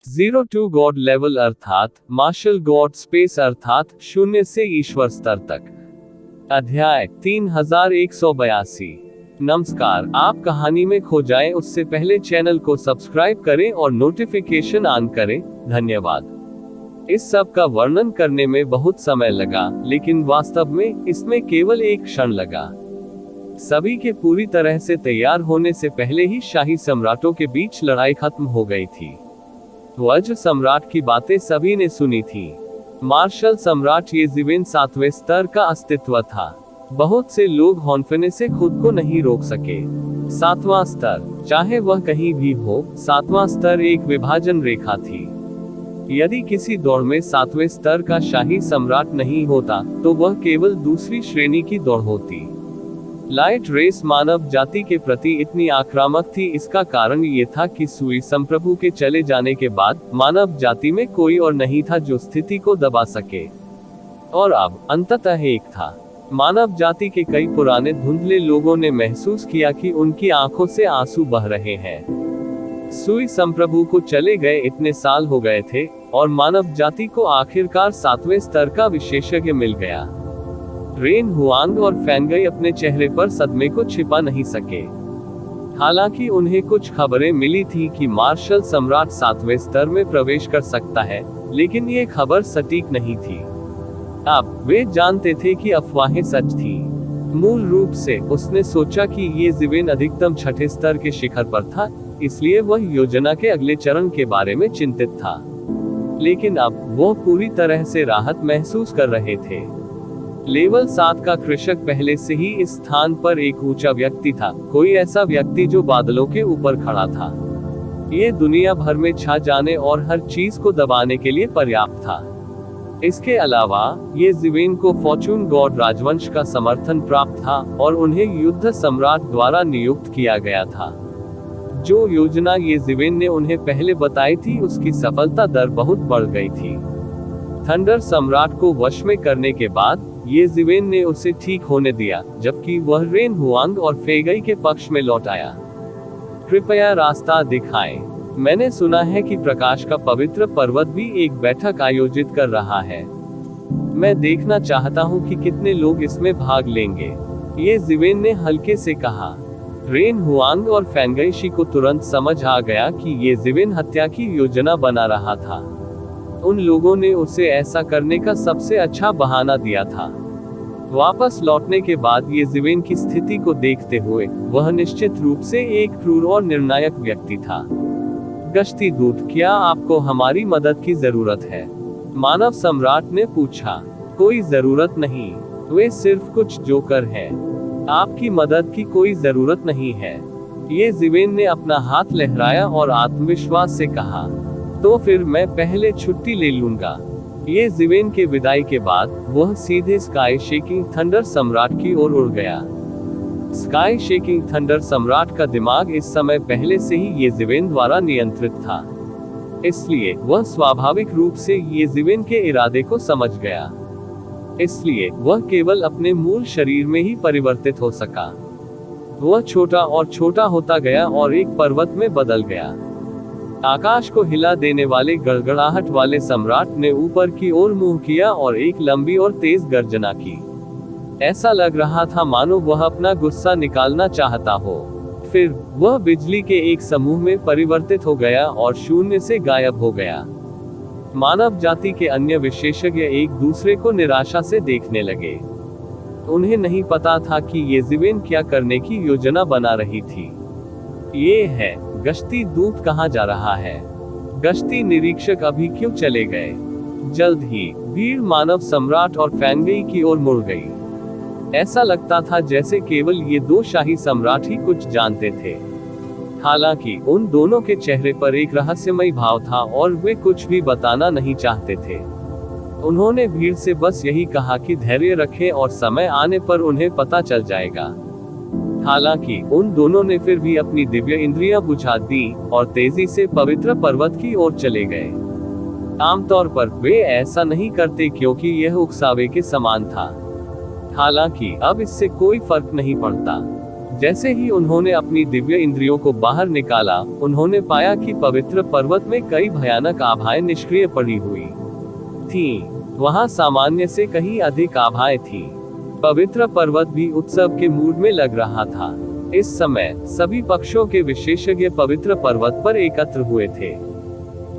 Zero to God level अर्थात martial God space अर्थात शून्य से ईश्वर स्तर तक। अध्याय 3182। नमस्कार, आप कहानी में खो जाएं उससे पहले चैनल को सब्सक्राइब करें और नोटिफिकेशन ऑन करें। धन्यवाद। इस सब का वर्णन करने में बहुत समय लगा, लेकिन वास्तव में इसमें केवल एक क्षण लगा। सभी के पूरी तरह से तैयार होने से पहले ही शाही सम्राटों के बीच लड़ाई खत्म हो गई थी। वज्र सम्राट की बातें सभी ने सुनी थी। मार्शल सम्राट येज़िवेन 7वें स्तर का अस्तित्व था। बहुत से लोग हॉन्फेने से खुद को नहीं रोक सके। 7वां स्तर, चाहे वह कहीं भी हो, 7वां स्तर एक विभाजन रेखा थी। यदि किसी दौड़ में 7वें स्तर का शाही सम्राट नहीं होता, तो वह केवल दूसरी श्रेणी की दौड़ होती। लाइट रेस मानव जाति के प्रति इतनी आक्रामक थी, इसका कारण ये था कि सुई संप्रभु के चले जाने के बाद मानव जाति में कोई और नहीं था जो स्थिति को दबा सके। और अब अंततः एक था। मानव जाति के कई पुराने धुंधले लोगों ने महसूस किया कि उनकी आंखों से आंसू बह रहे हैं। सुई संप्रभु को चले गए इतने साल हो गए थे, और मानव जाति को आखिरकार 7वें स्तर का विशेषज्ञ मिल गया। रेन हुआंग और फैंगई अपने चेहरे पर सदमे को छिपा नहीं सके। हालांकि उन्हें कुछ खबरें मिली थी कि मार्शल सम्राट 7वें स्तर में प्रवेश कर सकता है, लेकिन ये खबर सटीक नहीं थी। अब वे जानते थे कि अफवाहें सच थी। मूल रूप से उसने सोचा कि येज़िवेन अधिकतम 6ठे स्तर के शिखर पर था, इसलिए वह योजना के अगले चरण के बारे में चिंतित था। लेकिन अब वह पूरी तरह से राहत महसूस कर रहे थे। लेवल 7 का कृषक पहले से ही इस स्थान पर एक ऊंचा व्यक्ति था, कोई ऐसा व्यक्ति जो बादलों के ऊपर खड़ा था। ये दुनिया भर में छा जाने और हर चीज को दबाने के लिए पर्याप्त था। इसके अलावा येज़िवेन को फॉर्चून गॉड राजवंश का समर्थन प्राप्त था, और उन्हें युद्ध सम्राट द्वारा नियुक्त किया गया था। जो योजना येज़िवेन ने उन्हें पहले बताई थी, उसकी सफलता दर बहुत बढ़ गई थी। थंडर सम्राट को वश में करने के बाद येज़िवेन ने उसे ठीक होने दिया, जबकि वह रेन हुआंग और फेगई के पक्ष में लौट आया। कृपया रास्ता दिखाएं। मैंने सुना है कि प्रकाश का पवित्र पर्वत भी एक बैठक आयोजित कर रहा है। मैं देखना चाहता हूं कि कितने लोग इसमें भाग लेंगे। येज़िवेन ने हल्के से कहा। रेन हुआंग और फैंगईशी को तुरंत समझ आ गया कि येज़िवेन हत्या की योजना बना रहा था। उन लोगों ने उसे ऐसा करने का सबसे अच्छा बहाना दिया था। वापस लौटने के बाद येज़िवेन की स्थिति को देखते हुए वह निश्चित रूप से एक क्रूर और निर्णायक व्यक्ति था। गश्ती दूत, क्या आपको हमारी मदद की जरूरत है? मानव सम्राट ने पूछा। कोई जरूरत नहीं, वे सिर्फ कुछ जोकर हैं। आपकी मदद की कोई जरूरत नहीं है। येज़िवेन ने अपना हाथ लहराया और आत्मविश्वास से कहा, तो फिर मैं पहले छुट्टी ले लूंगा। येज़िवेन के विदाई के बाद वह सीधे स्काई शेकिंग थंडर सम्राट की ओर उड़ गया। स्काई शेकिंग थंडर सम्राट का दिमाग इस समय पहले से ही येज़िवेन द्वारा नियंत्रित था, इसलिए वह स्वाभाविक रूप से येज़िवेन के इरादे को समझ गया। इसलिए वह केवल अपने मूल शरीर में ही परिवर्तित हो सका। वह छोटा और छोटा होता गया और एक पर्वत में बदल गया। आकाश को हिला देने वाले गड़गड़ाहट वाले सम्राट ने ऊपर की ओर मुंह किया और एक लंबी और तेज गर्जना की। ऐसा लग रहा था मानो वह अपना गुस्सा निकालना चाहता हो। फिर वह बिजली के एक समूह में परिवर्तित हो गया और शून्य से गायब हो गया। मानव जाति के अन्य विशेषज्ञ एक दूसरे को निराशा से देखने लगे। उन्हें नहीं पता था कि येज़िवेन क्या करने की योजना बना रही थी। ये है, गश्ती दूत कहाँ जा रहा है? गश्ती निरीक्षक अभी क्यों चले गए? जल्द ही भीड़ मानव सम्राट और फैंगई की ओर मुड़ गई। ऐसा लगता था जैसे केवल ये दो शाही सम्राट ही कुछ जानते थे। हालांकि उन दोनों के चेहरे पर एक रहस्यमय भाव था और वे कुछ भी बताना नहीं चाहते थे। उन्होंने भीड़ से बस यही कहा कि धैर्य रखें और समय आने पर उन्हें पता चल जाएगा। हालांकि उन दोनों ने फिर भी अपनी दिव्य इंद्रियां बुझा दी और तेजी से पवित्र पर्वत की ओर चले गए। आमतौर पर वे ऐसा नहीं करते क्योंकि यह उकसावे के समान था। हालांकि अब इससे कोई फर्क नहीं पड़ता। जैसे ही उन्होंने अपनी दिव्य इंद्रियों को बाहर निकाला, उन्होंने पाया कि पवित्र पर्वत में कई भयानक आभाएं निष्क्रिय पड़ी हुई थीं। वहां सामान्य से कहीं अधिक आभाएं थीं। पवित्र पर्वत भी उत्सव के मूड में लग रहा था। इस समय सभी पक्षों के विशेषज्ञ पवित्र पर्वत पर एकत्र हुए थे।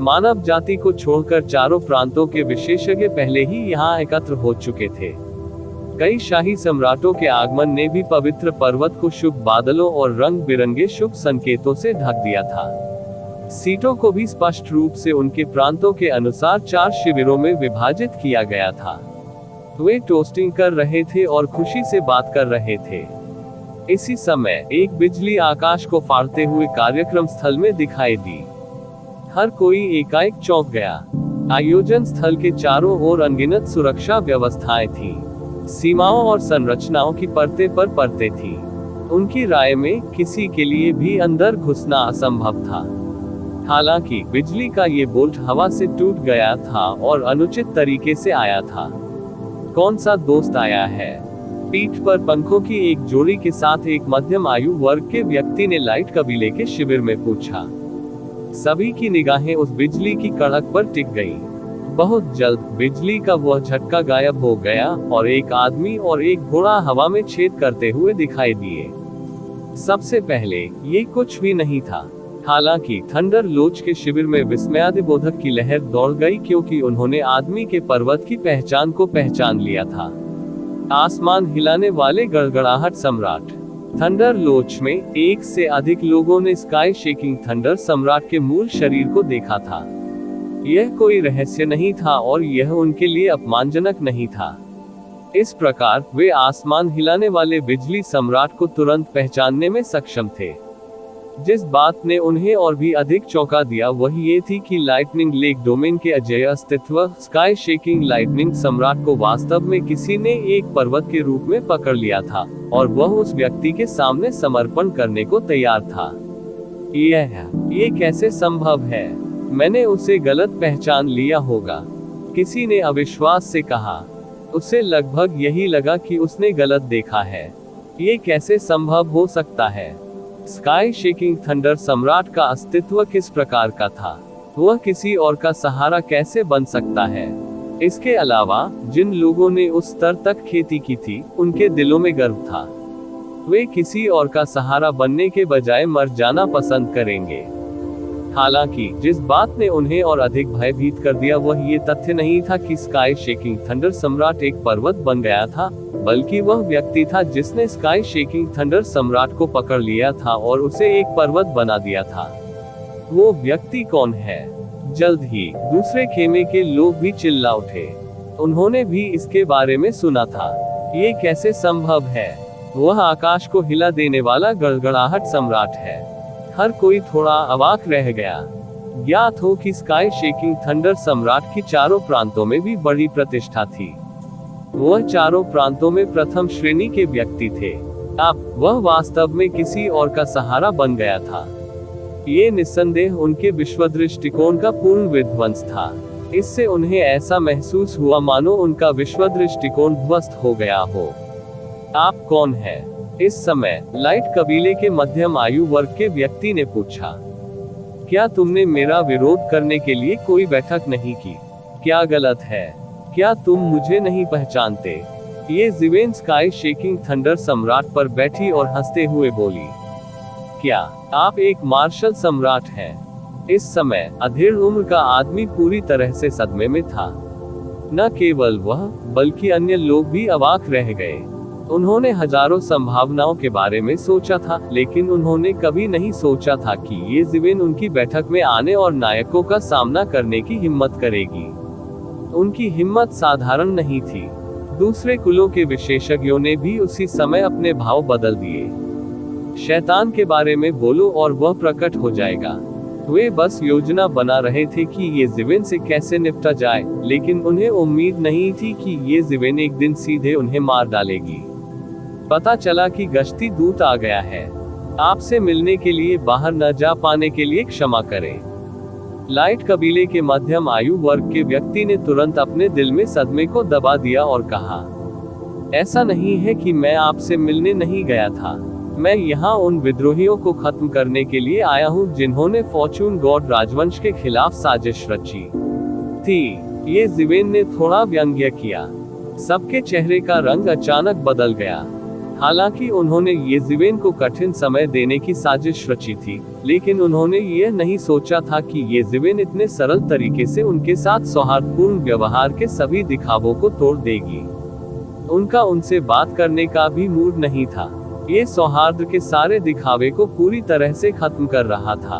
मानव जाति को छोड़कर चारों प्रांतों के विशेषज्ञ पहले ही यहाँ एकत्र हो चुके थे। कई शाही सम्राटों के आगमन ने भी पवित्र पर्वत को शुभ बादलों और रंग बिरंगे शुभ संकेतों से ढक दिया था। सीटों को भी स्पष्ट रूप से उनके प्रांतों के अनुसार 4 शिविरों में विभाजित किया गया था। वे टोस्टिंग कर रहे थे और खुशी से बात कर रहे थे। इसी समय एक बिजली आकाश को फाड़ते हुए कार्यक्रम स्थल में दिखाई दी। हर कोई एकाएक चौंक गया। आयोजन स्थल के चारों ओर अनगिनत सुरक्षा व्यवस्थाएं थीं। सीमाओं और संरचनाओं की परतें पर परतें थीं। उनकी राय में किसी के लिए भी अंदर घुसना असंभव था। हालांकि बिजली का ये बोल्ट हवा से टूट गया था और अनुचित तरीके से आया था। कौन सा दोस्त आया है? पीठ पर पंखों की एक जोड़ी के साथ एक मध्यम आयु वर्ग के व्यक्ति ने लाइट कबीले के शिविर में पूछा। सभी की निगाहें उस बिजली की कड़क पर टिक गईं। बहुत जल्द बिजली का वह झटका गायब हो गया और एक आदमी और एक घोड़ा हवा में छेद करते हुए दिखाई दिए। सबसे पहले ये कुछ भी नहीं था। हालांकि थंडर लोच के शिविर में विस्मयादिबोधक की लहर दौड़ गई, क्योंकि उन्होंने आदमी के पर्वत की पहचान को पहचान लिया था। आसमान हिलाने वाले गड़गड़ाहट सम्राट। थंडर लोच में एक से अधिक लोगों ने स्काई शेकिंग थंडर सम्राट के मूल शरीर को देखा था। यह कोई रहस्य नहीं था और यह उनके लिए अपमानजनक नहीं था। इस प्रकार वे आसमान हिलाने वाले बिजली सम्राट को तुरंत पहचानने में सक्षम थे। जिस बात ने उन्हें और भी अधिक चौंका दिया वह ये थी कि लाइटनिंग लेक डोमेन के अजेय अस्तित्व, स्काई शेकिंग लाइटनिंग सम्राट को वास्तव में किसी ने एक पर्वत के रूप में पकड़ लिया था और वह उस व्यक्ति के सामने समर्पण करने को तैयार था। ये कैसे संभव है? मैंने उसे गलत पहचान लिया होगा, किसी ने अविश्वास से कहा। उसे लगभग यही लगा कि उसने गलत देखा है। ये कैसे संभव हो सकता है? स्काई शेकिंग थंडर सम्राट का अस्तित्व किस प्रकार का था? वह किसी और का सहारा कैसे बन सकता है? इसके अलावा जिन लोगों ने उस स्तर तक खेती की थी, उनके दिलों में गर्व था। वे किसी और का सहारा बनने के बजाय मर जाना पसंद करेंगे। हालांकि जिस बात ने उन्हें और अधिक भयभीत कर दिया वह ये तथ्य नहीं था कि स्काई शेकिंग थंडर सम्राट एक पर्वत बन गया था, बल्कि वह व्यक्ति था जिसने स्काई शेकिंग थंडर सम्राट को पकड़ लिया था और उसे एक पर्वत बना दिया था। वो व्यक्ति कौन है? जल्द ही दूसरे खेमे के लोग भी चिल्ला उठे। उन्होंने भी इसके बारे में सुना था। ये कैसे संभव है? वह आकाश को हिला देने वाला गड़गड़ाहट सम्राट है। हर कोई थोड़ा अवाक रह गया। ज्ञात हो कि स्काई शेकिंग थंडर सम्राट की चारों प्रांतों में भी बड़ी प्रतिष्ठा थी। वह चारों प्रांतों में प्रथम श्रेणी के व्यक्ति थे। अब वह वास्तव में किसी और का सहारा बन गया था। ये निस्संदेह उनके विश्व दृष्टिकोण का पूर्ण विध्वंस था। इससे उन्हें ऐसा महसूस हुआ मानो उनका विश्व दृष्टिकोण ध्वस्त हो गया हो। आप कौन हैं? इस समय लाइट कबीले के मध्यम आयु वर्ग के व्यक्ति ने पूछा। क्या तुमने मेरा विरोध करने के लिए कोई बैठक नहीं की? क्या गलत है? क्या तुम मुझे नहीं पहचानते? ये जिवेन स्काई शेकिंग थंडर सम्राट पर बैठी और हंसते हुए बोली। क्या आप एक मार्शल सम्राट हैं? इस समय अधेड़ उम्र का आदमी पूरी तरह से सदमे में था। न केवल वह, बल्कि अन्य लोग भी अवाक रह गए। उन्होंने हजारों संभावनाओं के बारे में सोचा था, लेकिन उन्होंने कभी नहीं सोचा था कि ये जिवेन उनकी बैठक में आने और नायकों का सामना करने की हिम्मत करेगी। उनकी हिम्मत साधारण नहीं थी। दूसरे कुलों के विशेषज्ञों ने भी उसी समय अपने भाव बदल दिए। शैतान के बारे में बोलो और वह प्रकट हो जाएगा। वे बस योजना बना रहे थे कि ये जिवेन से कैसे निपटा जाए, लेकिन उन्हें उम्मीद नहीं थी कि ये जिवेन एक दिन सीधे उन्हें मार डालेगी। पता चला कि गश्ती दूत आ गया है। आपसे मिलने के लिए बाहर न जा पाने के लिए क्षमा करें। लाइट कबीले के मध्यम आयु वर्ग के व्यक्ति ने तुरंत अपने दिल में सदमे को दबा दिया और कहा, ऐसा नहीं है कि मैं आपसे मिलने नहीं गया था। मैं यहाँ उन विद्रोहियों को खत्म करने के लिए आया हूँ जिन्होंने फॉर्चून गॉड राजवंश के खिलाफ साजिश रची थी। ये ज़िवेन ने थोड़ा व्यंग्य किया। सबके चेहरे का रंग अचानक बदल गया। हालांकि उन्होंने ये ज़िवेन को कठिन समय देने की साजिश रची थी, लेकिन उन्होंने ये नहीं सोचा था कि ये ज़िवेन इतने सरल तरीके से उनके साथ सौहार्दपूर्ण व्यवहार के सभी दिखावों को तोड़ देगी। उनका उनसे बात करने का भी मूड नहीं था। ये सौहार्द के सारे दिखावे को पूरी तरह से खत्म कर रहा था।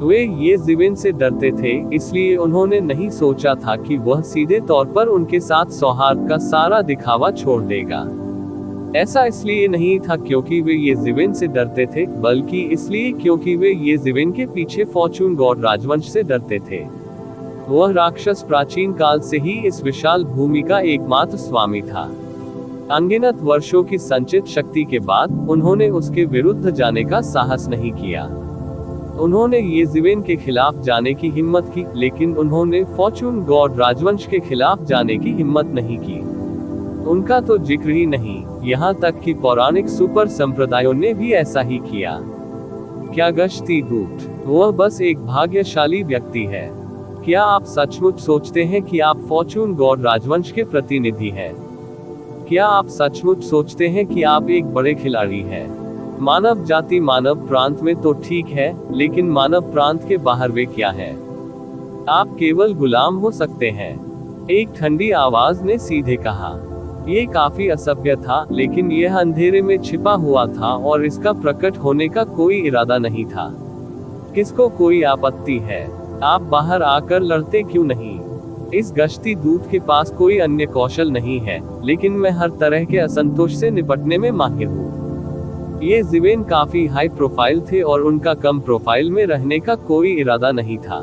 वे ये ज़िवेन से डरते थे, इसलिए उन्होंने नहीं सोचा था कि वह सीधे तौर पर उनके साथ सौहार्द का सारा दिखावा छोड़ देगा। ऐसा इसलिए नहीं था क्योंकि वे ये ज़िवेन से डरते थे, बल्कि इसलिए क्योंकि वे ये ज़िवेन के पीछे फॉर्चून गॉड राजवंश से डरते थे। वह राक्षस प्राचीन काल से ही इस विशाल भूमि का एकमात्र स्वामी था। अनगिनत वर्षों की संचित शक्ति के बाद उन्होंने उसके विरुद्ध जाने का साहस नहीं किया। उन्होंने ये ज़िवेन के खिलाफ जाने की हिम्मत की, लेकिन उन्होंने फॉर्चून गॉड राजवंश के खिलाफ जाने की हिम्मत नहीं की। उनका तो जिक्र ही नहीं, यहाँ तक कि पौराणिक सुपर संप्रदायों ने भी ऐसा ही किया। क्या गश्ती दूत, वह बस एक भाग्यशाली व्यक्ति है। क्या आप सचमुच सोचते हैं कि आप फॉर्चून गॉड राजवंश के प्रतिनिधि हैं? क्या आप सचमुच सोचते हैं कि आप एक बड़े खिलाड़ी हैं? मानव जाति मानव प्रांत में तो ठीक है, लेकिन मानव प्रांत के बाहर वे क्या है? आप केवल गुलाम हो सकते हैं। एक ठंडी आवाज ने सीधे कहा। ये काफी असभ्य था, लेकिन यह अंधेरे में छिपा हुआ था और इसका प्रकट होने का कोई इरादा नहीं था। किसको कोई आपत्ति है? आप बाहर आकर लड़ते क्यों नहीं? इस गश्ती दूत के पास कोई अन्य कौशल नहीं है, लेकिन मैं हर तरह के असंतोष से निपटने में माहिर हूँ। ये ज़िवेन काफी हाई प्रोफाइल थे और उनका कम प्रोफाइल में रहने का कोई इरादा नहीं था।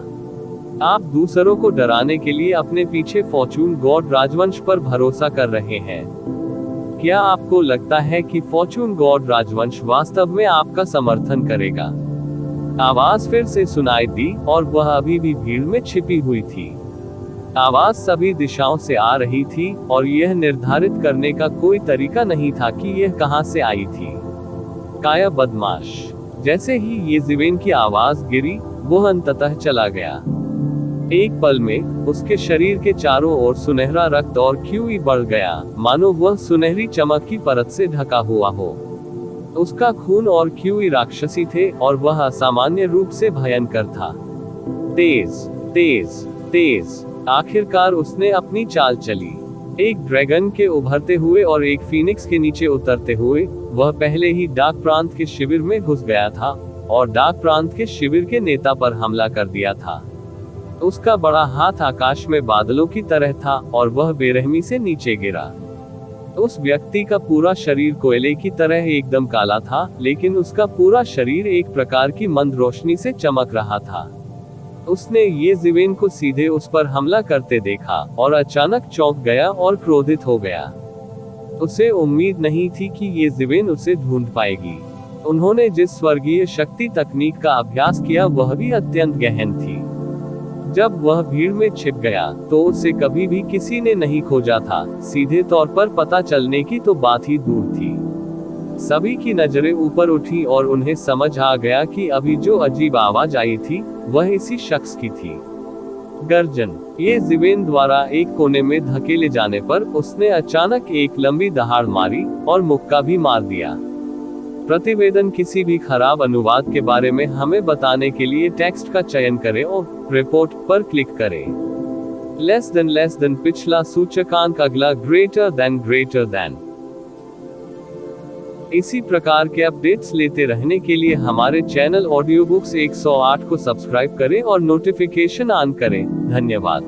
आप दूसरों को डराने के लिए अपने पीछे फॉर्चून गॉड राजवंश पर भरोसा कर रहे हैं। क्या आपको लगता है कि फॉर्चून गॉड राजवंश वास्तव में आपका समर्थन करेगा? आवाज फिर से सुनाई दी और वह अभी भी भीड़ में छिपी हुई थी। आवाज सभी दिशाओं से आ रही थी और यह निर्धारित करने का कोई तरीका नहीं था कि यह कहां से आई थी। काया बदमाश। जैसे ही ये ज़िवेन की आवाज गिरी, वह अंततः चला गया। एक पल में उसके शरीर के चारों ओर सुनहरा रक्त और क्यूई बढ़ गया, मानो वह सुनहरी चमक की परत से ढका हुआ हो। उसका खून और क्यूई राक्षसी थे और वह असामान्य रूप से भयंकर था। तेज तेज तेज। आखिरकार उसने अपनी चाल चली। एक ड्रैगन के उभरते हुए और एक फीनिक्स के नीचे उतरते हुए, वह पहले ही डाक प्रांत के शिविर में घुस गया था और डाक प्रांत के शिविर के नेता पर हमला कर दिया था। उसका बड़ा हाथ आकाश में बादलों की तरह था और वह बेरहमी से नीचे गिरा। उस व्यक्ति का पूरा शरीर कोयले की तरह एकदम काला था, लेकिन उसका पूरा शरीर एक प्रकार की मंद रोशनी से चमक रहा था। उसने ये ज़िवेन को सीधे उस पर हमला करते देखा और अचानक चौंक गया और क्रोधित हो गया। उसे उम्मीद नहीं थी कि ये ज़िवेन उसे ढूंढ पाएगी। उन्होंने जिस स्वर्गीय शक्ति तकनीक का अभ्यास किया वह भी अत्यंत गहन थी। जब वह भीड़ में छिप गया तो उसे कभी भी किसी ने नहीं खोजा था, सीधे तौर पर पता चलने की तो बात ही दूर थी। सभी की नजरें ऊपर उठी और उन्हें समझ आ गया कि अभी जो अजीब आवाज आई थी वह इसी शख्स की थी। गर्जन। ये ज़िवेन द्वारा एक कोने में धकेले जाने पर उसने अचानक एक लंबी दहाड़ मारी और मुक्का भी मार दिया। प्रतिवेदन। किसी भी खराब अनुवाद के बारे में हमें बताने के लिए टेक्स्ट का चयन करें और रिपोर्ट पर क्लिक करें। लेस देन पिछला सूचकांक, अगला ग्रेटर देन। इसी प्रकार के अपडेट्स लेते रहने के लिए हमारे चैनल ऑडियो बुक्स 108 को सब्सक्राइब करें और नोटिफिकेशन ऑन करें। धन्यवाद।